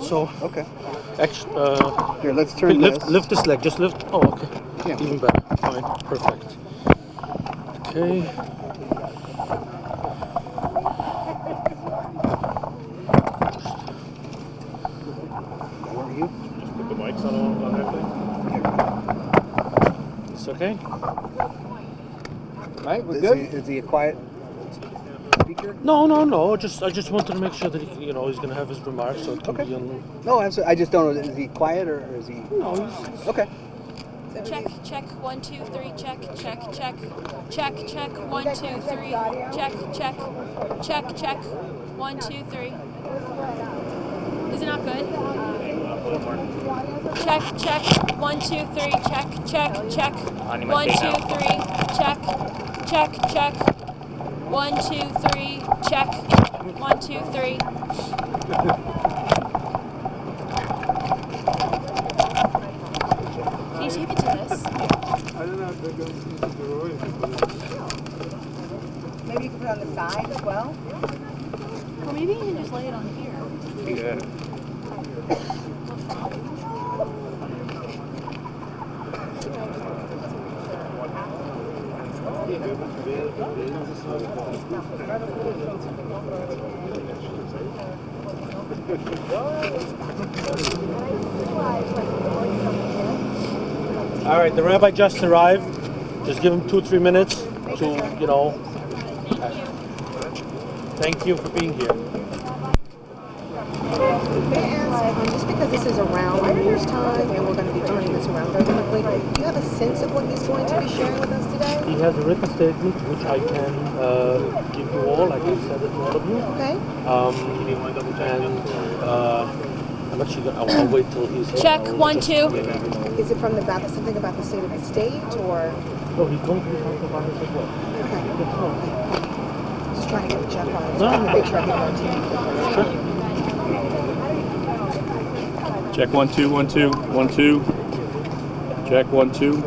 it. So Okay. Here, let's turn lift this leg. Just lift. Oh, okay. Yeah. Even better. Fine. Perfect. Okay. How are you? Just put the mics on that thing. It's okay. All right, we're good. Is he a quiet speaker? No. I just wanted to make sure that he's going to have his remarks, so it can be on. No, absolutely. I just don't know. Is he quiet or is he? No, he's okay. Check, 1, 2, 3, check, 1, 2, 3, check, 1, 2, 3. Is it not good? Check, 1, 2, 3, check, 1, 2, 3, check, 1, 2, 3, check, 1, 2, 3. Can you tape it to this? I don't know if they're going to use the Roy. Maybe you can put it on the side as well. Well, maybe you can just lay it on here. Yeah. All right, the rabbi just arrived. Just give him 2-3 minutes to, Thank you for being here. May I ask, just because this is around New time and we're going to be turning this around very quickly, do you have a sense of what he's going to be sharing with us today? He has a written statement which I can give you all. I can send it to all of you. Okay. I'm actually gonna. I'll wait till he's here. Check, 1, 2. Is it from something about the state of the state or? No, he's going to be talking about this as well. Okay. Just trying to get Jeff on it. So I'm going to make sure I get it on TV. Check 1, 2, 1, 2, 1, 2. Check 1, 2.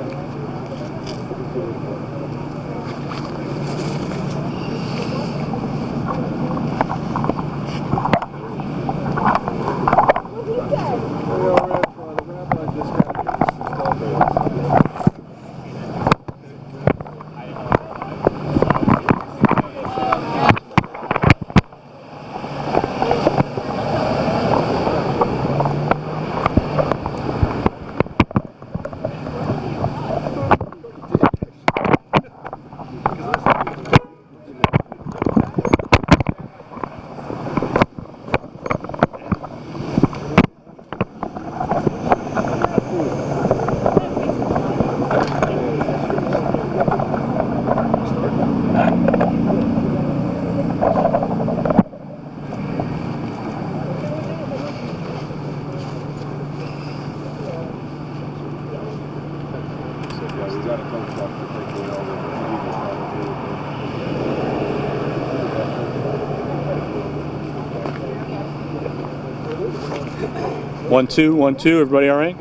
One, two, 1, 2. Everybody all right?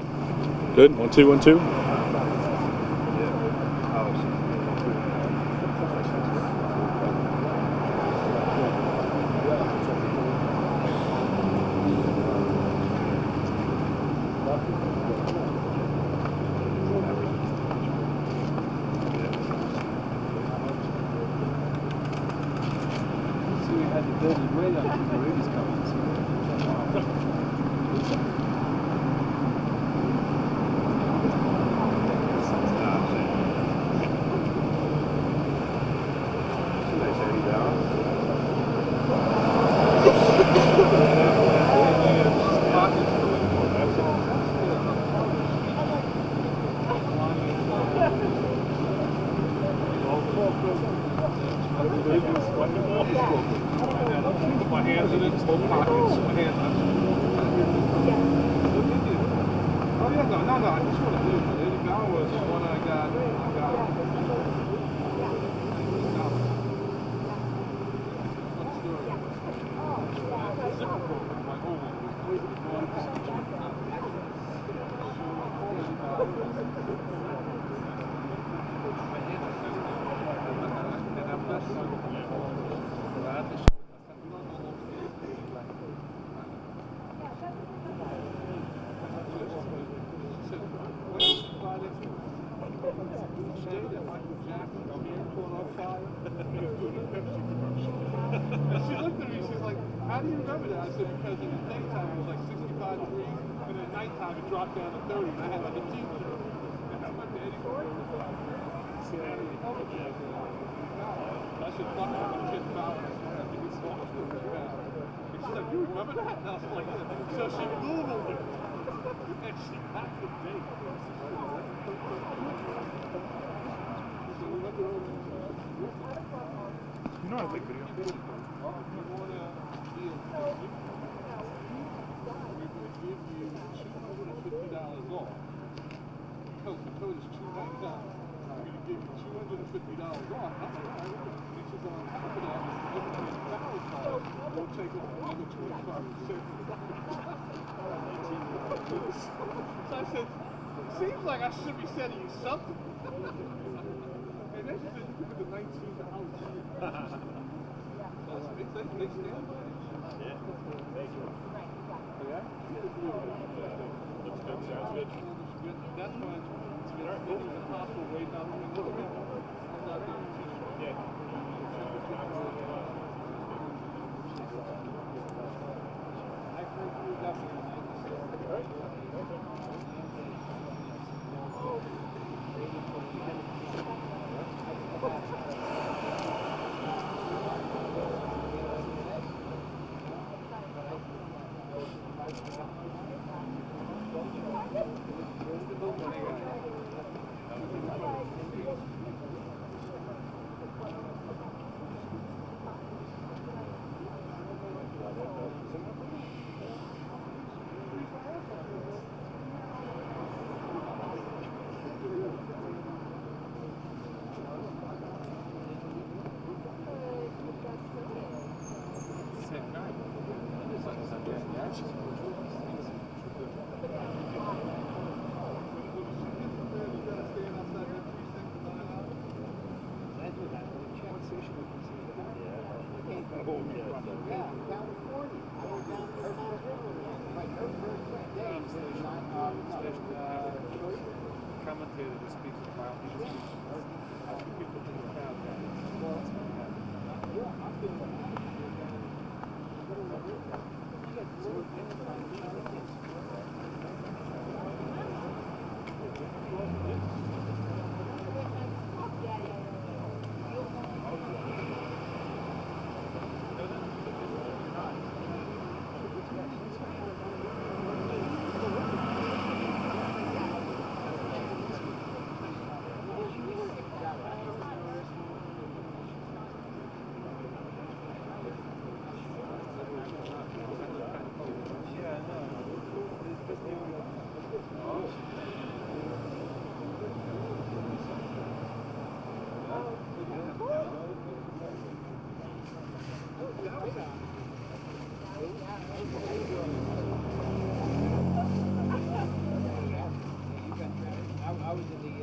Good. 1, 2, 1, 2. jacket, I'm here, caught on fire. He was doing a Pepsi commercial. And she looked at me, she's like, how do you remember that? I said, because in the daytime it was like 65 degrees, and in the nighttime it dropped down to 30, and I had like a t-shirt. And I went to Eddie Gordon. I said, fuck, I'm going to get fouled. I think it's almost really bad. And she's like, you remember that? And I was like, yeah. So she Googled it. And she got the date. So we went over. You know how to take video. You want to be a we're going to give you $250 off. The code is 219. We're going to give you $250 off. I'm like, all right. And she said, on top of that, if you get a power card, we'll take another 25%. So I said, seems like I should be sending you something. And then she said, you give it the $19. So they stand by it. Yeah. Thank you. Yeah? Looks good. Sounds good. That's when it was impossible waiting out there. I was out there in t-shirt. Yeah. I think we definitely commentator that speaks about people think about I was in the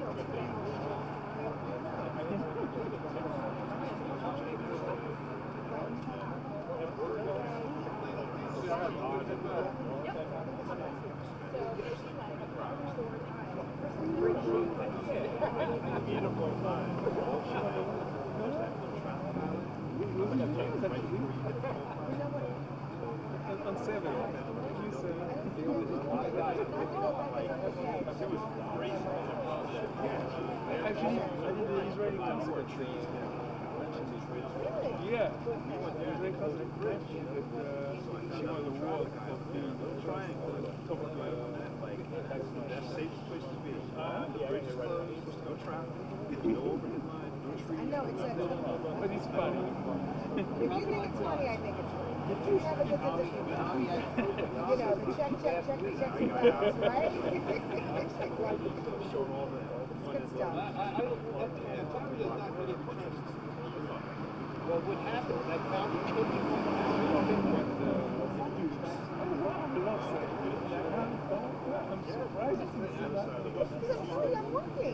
on the campus. Actually, I did the Israeli concert. Yeah, the Israeli concert. She won the award of the triangle. That's the safest place to be. The bridge is closed, no traffic, no overhead line, no trees. I know, it's But it's funny. if you think it's funny, I think it's funny. You have a good position. You know, the check, the bounce, right? Showing all the Good stuff. Well, what happened? I found it. I'm surprised to see that. I'm working.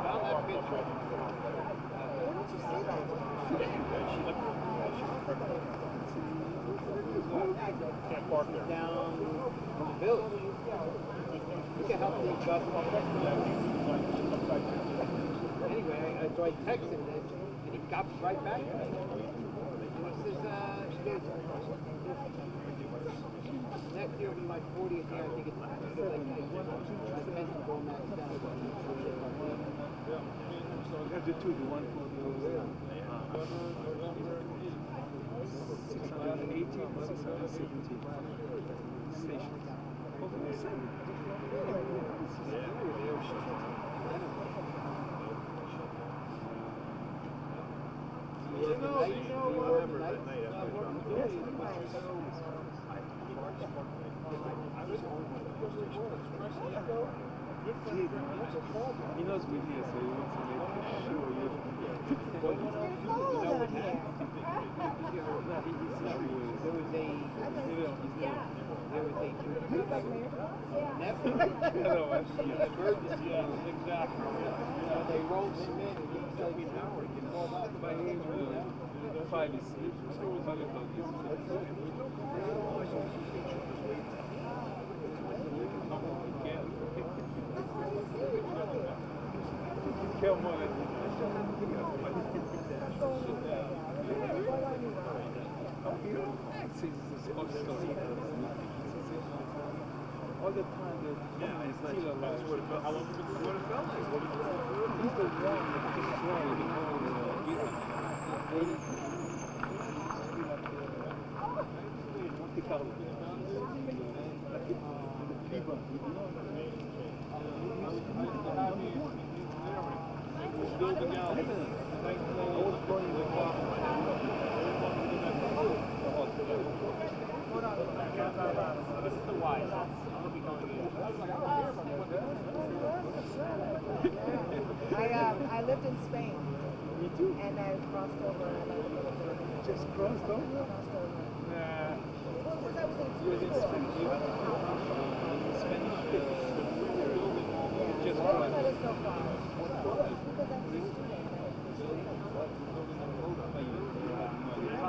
Found that picture. Where did you see that? Can't park there. Down in the village. Look at how many guys Anyway, so I texted him and he got right back to me. And he says, next year will be my 40th year. I think it's like I meant to go max down. So I have the two, the one for the 618, 617 stations. Over the same. He knows we're here, so he wants to make sure you're They rolled him in and he said, you know, my age was 5 is all the time that is still alive. How long has it been? What it felt like? He's the one that destroyed the whole this is the wise. I lived in Spain. Me too. And I crossed over and I lived a little bit. Just crossed over? Crossed over. Nah. Well, because I was in You was in school. Spanish. Spanish. Just Well, crossed. that is no problem. Because I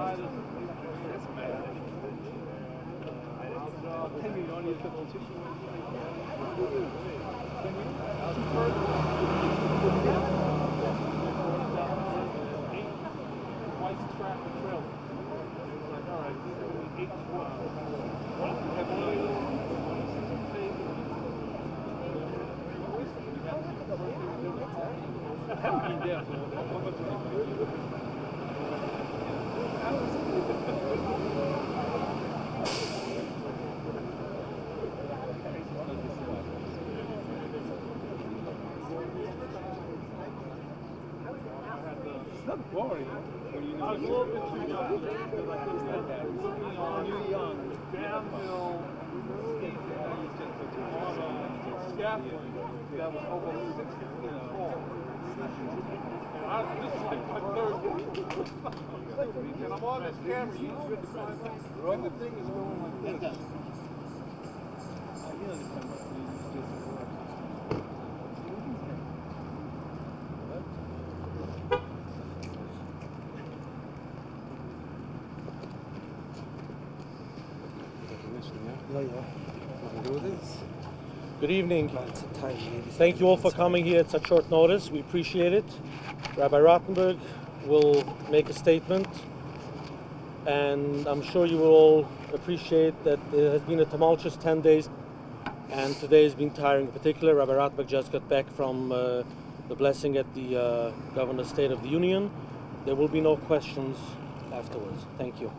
was a student. Can you only put the tissue? Twice track and trail. It's like, all right, 8 to 12. I haven't been there for over 20 years. It's not boring when you know. I was a little bit too young. When you're young, Downhill, scaffolding that was over 6 feet tall. And this is like my third one. And I'm on this camera, you should find out. And the thing is going like this. you know the camera. Good evening. Thank you all for coming here at such short notice. We appreciate it. Rabbi Rottenberg will make a statement, and I'm sure you will all appreciate that it has been a tumultuous 10 days, and today has been tiring. In particular, Rabbi Rottenberg just got back from the blessing at the Governor's State of the Union. There will be no questions afterwards. Thank you.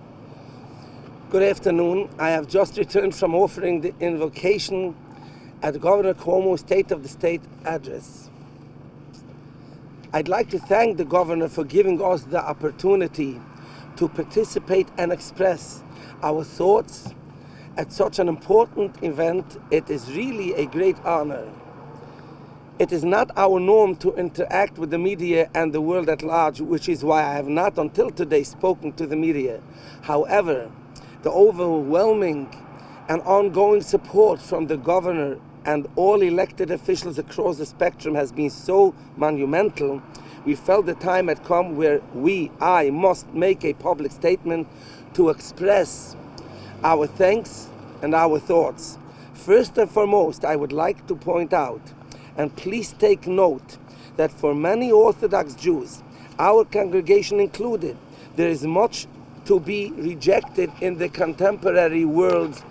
Good afternoon. I have just returned from offering the invocation at Governor Cuomo's State of the State address. I'd like to thank the governor for giving us the opportunity to participate and express our thoughts at such an important event. It is really a great honor. It is not our norm to interact with the media and the world at large, which is why I have not until today spoken to the media. However, the overwhelming and ongoing support from the governor and all elected officials across the spectrum has been so monumental. We felt the time had come where I must make a public statement to express our thanks and our thoughts. First and foremost, I would like to point out, and please take note, that for many Orthodox Jews, our congregation included, there is much to be rejected in the contemporary world's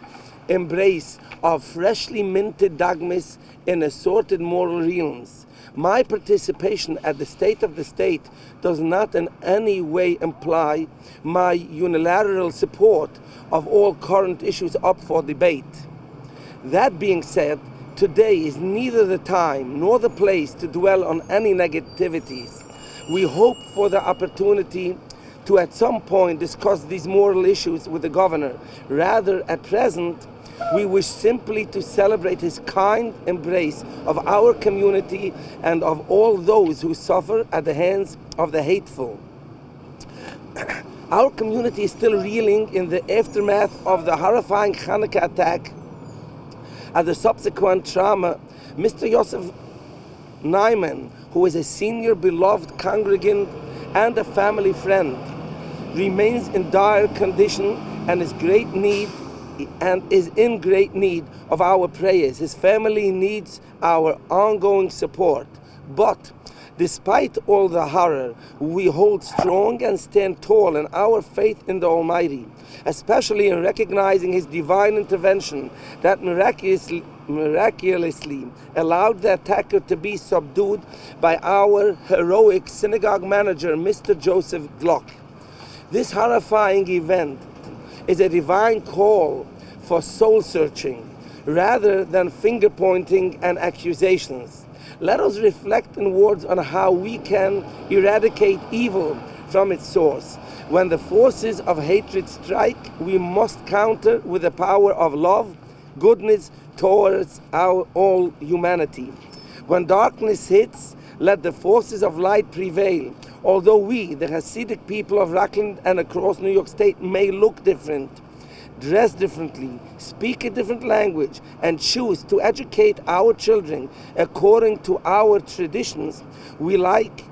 embrace of freshly minted dogmas in assorted moral realms. My participation at the State of the State does not in any way imply my unilateral support of all current issues up for debate. That being said, today is neither the time nor the place to dwell on any negativities. We hope for the opportunity to at some point discuss these moral issues with the governor. Rather, at present, we wish simply to celebrate his kind embrace of our community and of all those who suffer at the hands of the hateful. Our community is still reeling in the aftermath of the horrifying Hanukkah attack and the subsequent trauma. Mr. Yosef Nyman, who is a senior beloved congregant and a family friend, remains in dire condition and is in great need of our prayers. His family needs our ongoing support. But despite all the horror, we hold strong and stand tall in our faith in the Almighty, especially in recognizing his divine intervention that miraculously allowed the attacker to be subdued by our heroic synagogue manager, Mr. Joseph Gluck. This horrifying event is a divine call for soul searching rather than finger pointing and accusations. Let us reflect in words on how we can eradicate evil from its source. When the forces of hatred strike, we must counter with the power of love, goodness towards all humanity. When darkness hits, let the forces of light prevail. Although we, the Hasidic people of Rockland and across New York State, may look different, dress differently, speak a different language, and choose to educate our children according to our traditions, we, like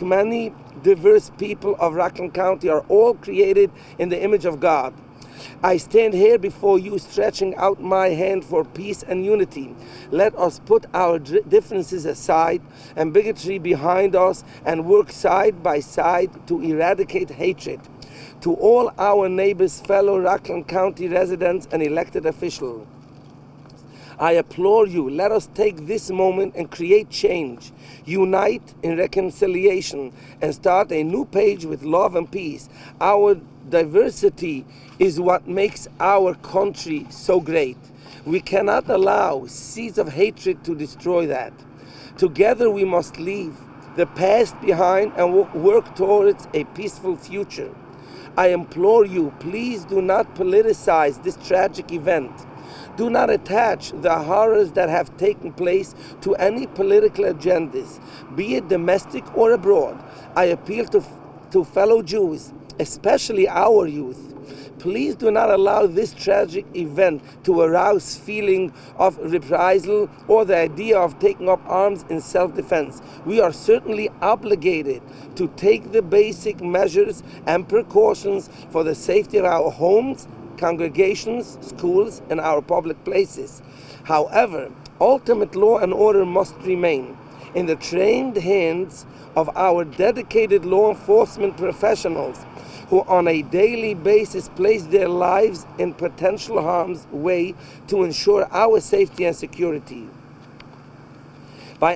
many diverse people of Rockland County, are all created in the image of God. I stand here before you stretching out my hand for peace and unity. Let us put our differences aside and bigotry behind us and work side by side to eradicate hatred. To all our neighbors, fellow Rockland County residents and elected officials, I implore you, let us take this moment and create change, unite in reconciliation, and start a new page with love and peace. Our diversity is what makes our country so great. We cannot allow seeds of hatred to destroy that. Together we must leave the past behind and work towards a peaceful future. I implore you, please do not politicize this tragic event. Do not attach the horrors that have taken place to any political agendas, be it domestic or abroad. I appeal to fellow Jews, especially our youth. Please do not allow this tragic event to arouse feeling of reprisal or the idea of taking up arms in self-defense. We are certainly obligated to take the basic measures and precautions for the safety of our homes, congregations, schools, and our public places. However, ultimate law and order must remain in the trained hands of our dedicated law enforcement professionals who on a daily basis place their lives in potential harm's way to ensure our safety and security. By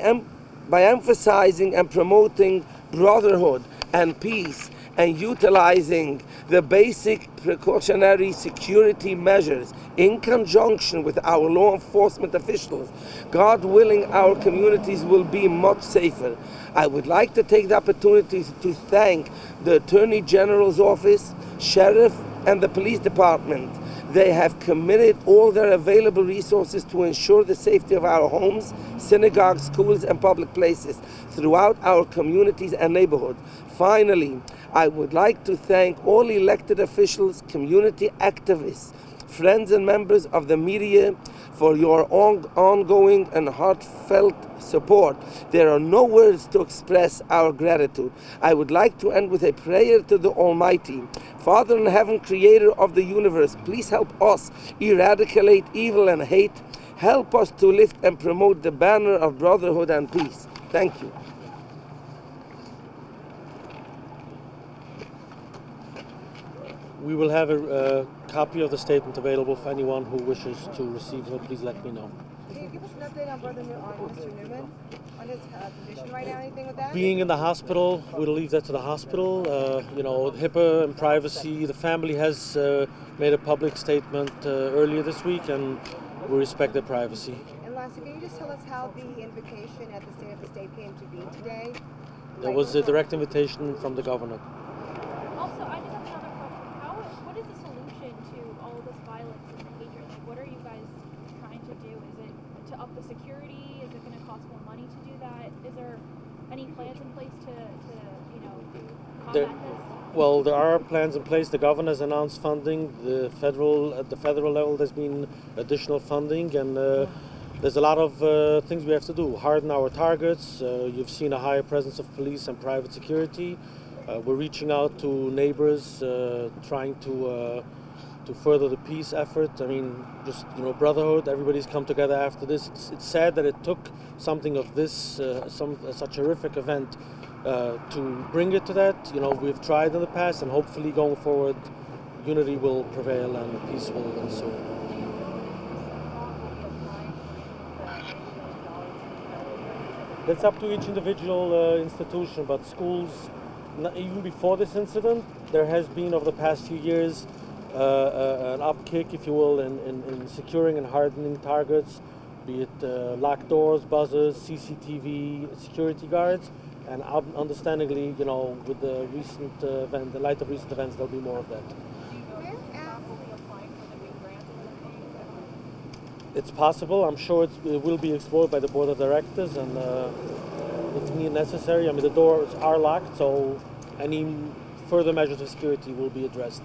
emphasizing and promoting brotherhood and peace and utilizing the basic precautionary security measures in conjunction with our law enforcement officials, God willing, our communities will be much safer. I would like to take the opportunity to thank the Attorney General's office, Sheriff, and the Police Department. They have committed all their available resources to ensure the safety of our homes, synagogues, schools, and public places throughout our communities and neighborhoods. Finally, I would like to thank all elected officials, community activists, friends and members of the media for your ongoing and heartfelt support. There are no words to express our gratitude. I would like to end with a prayer to the Almighty. Father in heaven, creator of the universe, please help us eradicate evil and hate. Help us to lift and promote the banner of brotherhood and peace. Thank you. We will have a copy of the statement available for anyone who wishes to receive it. Please let me know. Can you give us an update on Mr. Newman, on his condition right now? Anything with that? Being in the hospital, we'll leave that to the hospital. HIPAA and privacy. The family has made a public statement earlier this week, and we respect their privacy. And lastly, can you just tell us how the invocation at the State of the State came to be today? There was a direct invitation from the governor. Also, I just have another question. What is the solution to all of this violence and the hatred? Like, what are you guys trying to do? Is it to up the security? Is it going to cost more money to do that? Is there any plans in place to combat this? Well, there are plans in place. The governor has announced funding. At the federal level, there's been additional funding, and there's a lot of things we have to do. Harden our targets. You've seen a higher presence of police and private security. We're reaching out to neighbors, trying to further the peace effort. I mean, brotherhood. Everybody's come together after this. It's sad that it took something of this, such a horrific event, to bring it to that. We've tried in the past, and hopefully going forward, unity will prevail and peace will ensue. That's up to each individual institution, but schools, even before this incident, there has been over the past few years an upkick, if you will, in securing and hardening targets, be it locked doors, buzzers, CCTV, security guards, and understandingly, with the recent the light of recent events, there'll be more of that. It's possible. I'm sure it will be explored by the board of directors, and if necessary. I mean, the doors are locked, so any further measures of security will be addressed.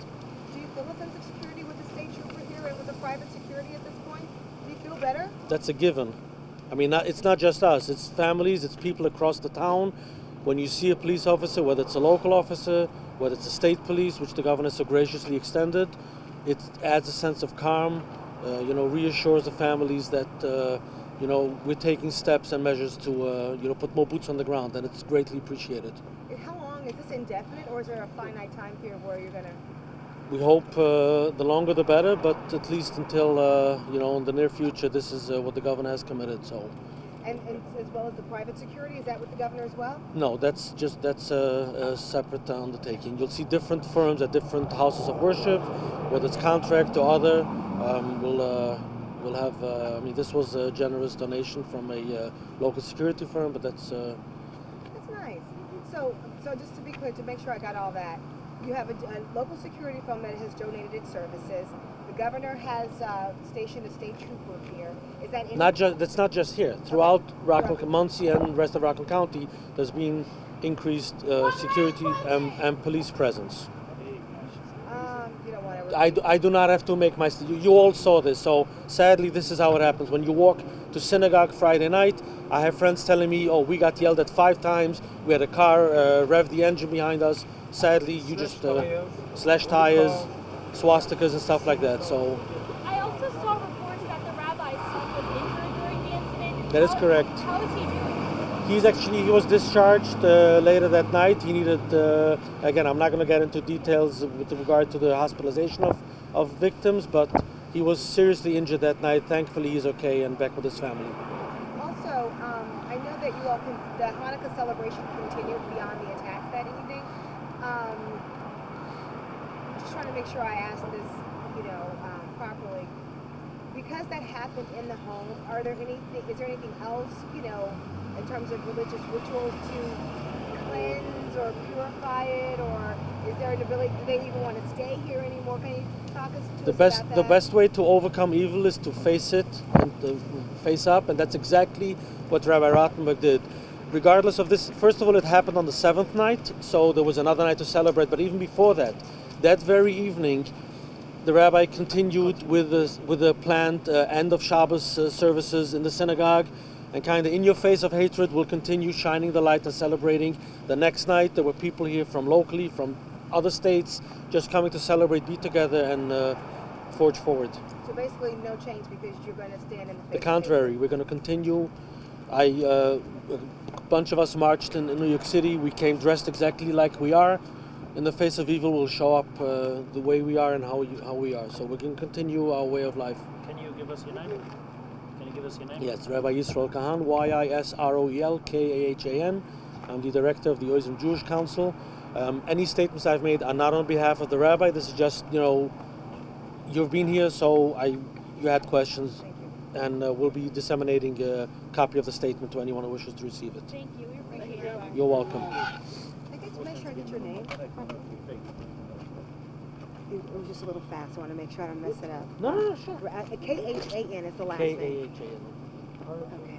Do you feel a sense of security with the state trooper here and with the private security at this point? Do you feel better? That's a given. I mean, it's not just us. It's families. It's people across the town. When you see a police officer, whether it's a local officer, whether it's a state police, which the governor so graciously extended, it adds a sense of calm. Reassures the families that we're taking steps and measures to put more boots on the ground, and it's greatly appreciated. And how long is this indefinite, or is there a finite time period where you're gonna? We hope the longer the better, but at least until in the near future, this is what the governor has committed. So. And as well as the private security, is that with the governor as well? No, that's a separate undertaking. You'll see different firms at different houses of worship, whether it's contract or other. We'll have. This was a generous donation from a local security firm, but that's nice. So just to be clear, to make sure I got all that, you have a local security firm that has donated its services. The governor has stationed a state trooper here. Is that that's not just here. Throughout Rockland, Monsey, and rest of Rockland County, there's been increased security and police presence. I do not have to make my. You all saw this, so sadly, this is how it happens. When you walk to synagogue Friday night, I have friends telling me, "Oh, we got yelled at 5 times. We had a car rev the engine behind us." Sadly, you just slash tires, swastikas, and stuff like that. So. I also saw reports that the rabbi's son was injured during the incident. That is correct. How is he doing? He was discharged later that night. He needed, again, I'm not going to get into details with regard to the hospitalization of victims, but he was seriously injured that night. Thankfully, he's okay and back with his family. Also, I know that the Hanukkah celebration continued beyond the attacks that evening. I'm just trying to make sure I ask this, properly. Because that happened in the home, is there anything else, in terms of religious rituals to cleanse or purify it, or is there an ability, do they even want to stay here anymore? Can you talk us to us about that? The best way to overcome evil is to face it and face up, and that's exactly what Rabbi Rottenberg did. Regardless of this, first of all, it happened on the 7th night, so there was another night to celebrate, but even before that, that very evening, the rabbi continued with the planned end of Shabbos services in the synagogue, and kind of in your face of hatred will continue shining the light and celebrating. The next night there were people here from locally, from other states, just coming to celebrate, be together, and forge forward. So basically no change because you're going to stand in the face The contrary, we're going to continue. A bunch of us marched in New York City. We came dressed exactly like we are. In the face of evil, we'll show up the way we are and how we are. So we're going to continue our way of life. Can you give us your name? Yes, Rabbi Yisroel Kahan, Yisroel Kahan. I'm the director of the Oizim Jewish Council. Any statements I've made are not on behalf of the rabbi. This is just, you've been here, so you had questions, and we'll be disseminating a copy of the statement to anyone who wishes to receive it. Thank you. We appreciate it. You're welcome. Make sure I get your name. It was just a little fast. I want to make sure I don't mess it up. No, sure. Kahan is the last name. Kahan. Okay.